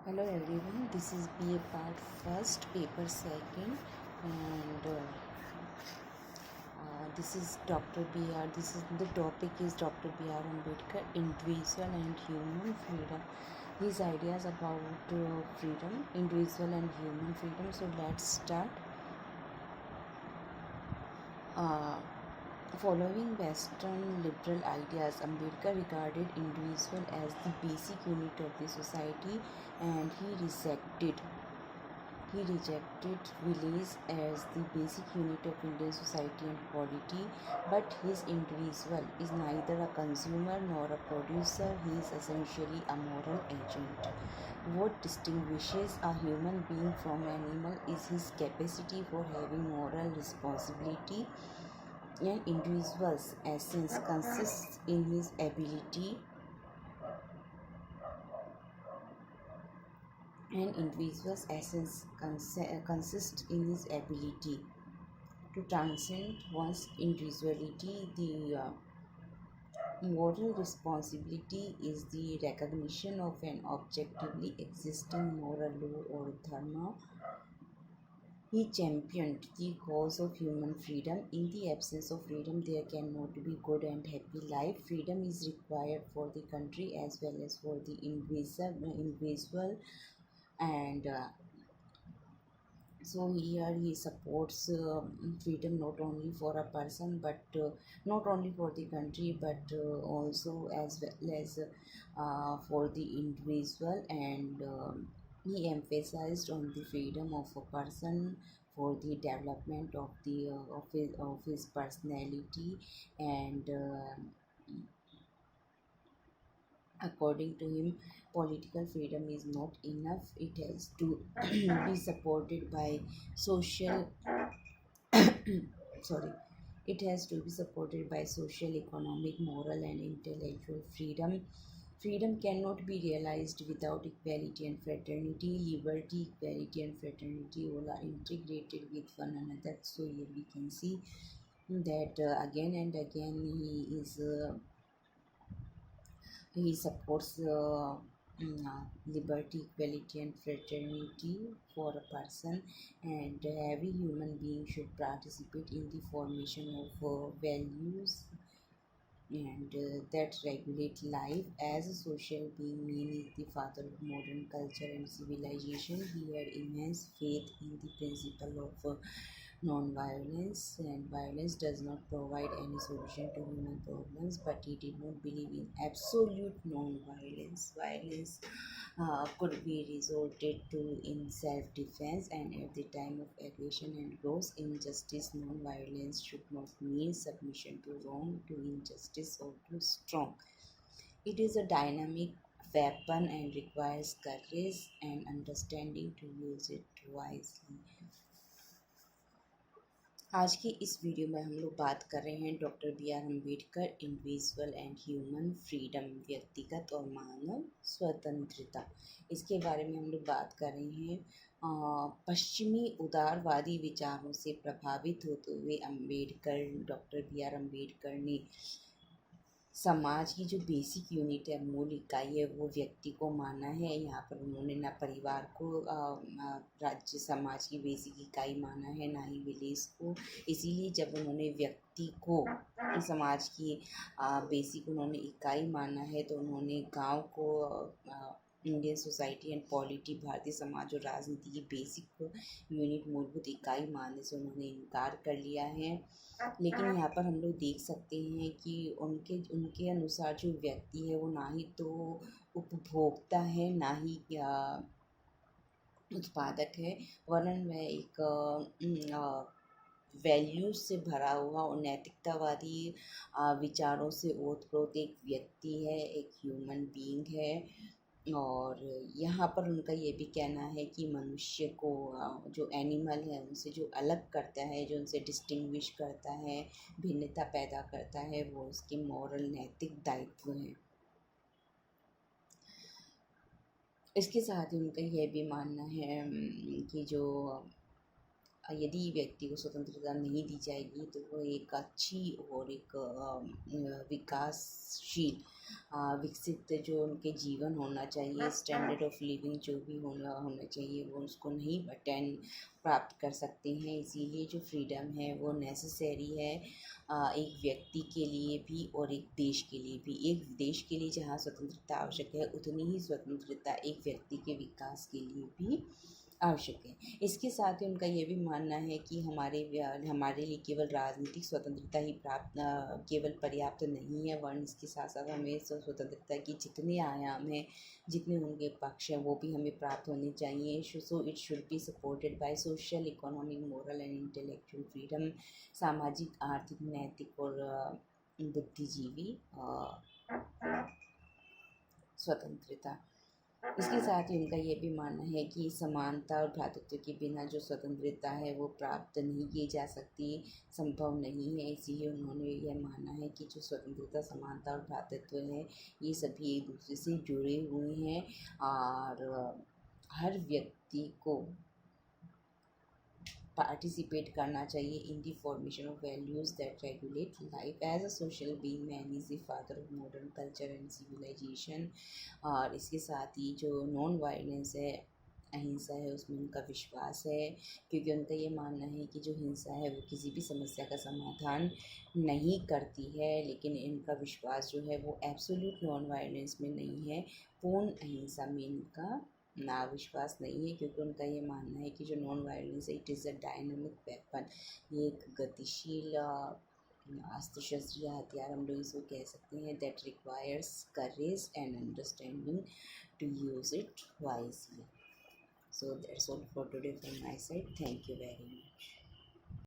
Hello everyone, this is BA part first, paper second, and this is Dr. B.R. This is the topic is Dr. B.R. Ambedkar, individual and human freedom. His ideas about freedom, individual and human freedom. So let's start. Uh, Following Western liberal ideas, Ambedkar regarded individual as the basic unit of the society, and he rejected village as the basic unit of Indian society and polity, but his individual is neither a consumer nor a producer. He is essentially a moral agent. What distinguishes a human being from an animal is his capacity for having moral responsibility. An individual's essence consists in his ability An individual's essence consists in his ability to transcend one's individuality. The moral responsibility is the recognition of an objectively existing moral law or dharma. He championed the cause of human freedom. In the absence of freedom, there cannot be good and happy life. Freedom is required for the country as well as for the individual, and so here he supports freedom not only for a person, but not only for the country, but also as well as for the individual, and he emphasized on the freedom of a person for the development of his personality, and according to him, political freedom is not enough. It has to be supported by social sorry it has to be supported by social, economic, moral, and intellectual freedom. Freedom cannot be realized without equality and fraternity. Liberty, equality, and fraternity all are integrated with one another. So here we can see that again and again he supports liberty, equality, and fraternity for a person, and every human being should participate in the formation of values and that regulate life. As a social being, man is the father of modern culture and civilization. He had immense faith in the principle of non-violence, and violence does not provide any solution to human problems, but he did not believe in absolute non-violence. Violence could be resorted to in self-defense, and at the time of aggression and gross injustice, non-violence should not mean submission to wrong, to injustice, or to strong. It is a dynamic weapon and requires courage and understanding to use it wisely. आज की इस video में हम लोग बात कर रहे हैं doctor B R Ambedkar, individual and human freedom, व्यक्तिगत और मानव स्वतंत्रता। इसके बारे में हम लोग बात कर रहे हैं। पश्चिमी उदारवादी विचारों से प्रभावित होते हुए डॉक्टर बी आर अम्बेडकर ने समाज की जो बेसिक यूनिट है, मूल इकाई है, वो व्यक्ति को माना है। यहाँ पर उन्होंने ना परिवार को राज्य समाज की बेसिक इकाई माना है, ना ही विलेज को। इसीलिए जब उन्होंने व्यक्ति को समाज की बेसिक उन्होंने इकाई माना है, तो उन्होंने गांव को Indian society and polity, Bharatiya Samaj और राजनीति की बेसिक यूनिट, मूलभूत इकाई मानने से उन्होंने इनकार कर लिया है। लेकिन यहाँ पर हम लोग देख सकते हैं कि उनके उनके अनुसार जो व्यक्ति है वो ना ही तो उपभोक्ता है, ना ही उत्पादक है, वरन वह एक वैल्यूज से भरा हुआ और नैतिकतावादी विचारों से ओतप्रोत एक व्यक्ति है, एक ह्यूमन बीइंग है। और यहाँ पर उनका ये भी कहना है कि मनुष्य को जो एनिमल है उनसे जो अलग करता है, जो उनसे डिस्टिंग्विश करता है, भिन्नता पैदा करता है, वो उसके मॉरल, नैतिक दायित्व हैं। इसके साथ ही उनका यह भी मानना है कि जो यदि व्यक्ति को स्वतंत्रता नहीं दी जाएगी तो वो एक अच्छी और एक विकासशील विकसित जो उनके जीवन होना चाहिए, स्टैंडर्ड ऑफ लिविंग जो भी होना चाहिए, वो उसको नहीं अटेन प्राप्त कर सकते हैं। इसीलिए जो फ्रीडम है वो नेसेसरी है एक व्यक्ति के लिए भी और एक देश के लिए भी। एक देश के लिए जहाँ स्वतंत्रता आवश्यक है, उतनी ही स्वतंत्रता एक व्यक्ति के विकास के लिए भी आवश्यक है। इसके साथ ही उनका ये भी मानना है कि हमारे लिए केवल राजनीतिक स्वतंत्रता ही केवल पर्याप्त नहीं है, वरन इसके साथ साथ हमें स्वतंत्रता की जितने आयाम हैं, जितने उनके पक्ष हैं, वो भी हमें प्राप्त होने चाहिए। So it should be supported by social, economic, moral and intellectual freedom, सामाजिक, आर्थिक, नैतिक और बुद्धिजीवी स्वतंत्रता। इसके साथ ही उनका ये भी मानना है कि समानता और भ्रातृत्व के बिना जो स्वतंत्रता है वो प्राप्त नहीं की जा सकती, संभव नहीं है। इसीलिए उन्होंने यह माना है कि जो स्वतंत्रता, समानता और भ्रातृत्व है, ये सभी एक दूसरे से जुड़े हुए हैं और हर व्यक्ति को participate करना चाहिए in the formation of values that regulate life as a social being। man is the father of modern culture and civilization। और इसके साथ ही जो नॉन वायलेंस है, अहिंसा है, उसमें उनका विश्वास है, क्योंकि उनका ये मानना है कि जो हिंसा है वो किसी भी समस्या का समाधान नहीं करती है, लेकिन इनका विश्वास जो है वो एब्सोल्यूट नॉन वायलेंस में नहीं है, पूर्ण अहिंसा में इनका ना विश्वास नहीं है, क्योंकि उनका ये मानना है कि जो नॉन वायलेंस है it is a dynamic weapon. ये एक गतिशील अस्त्र शस्त्र या हथियार हम लोग इसको कह सकते हैं, that requires courage and understanding to use it wisely. So that's all for today from my side. Thank you very much.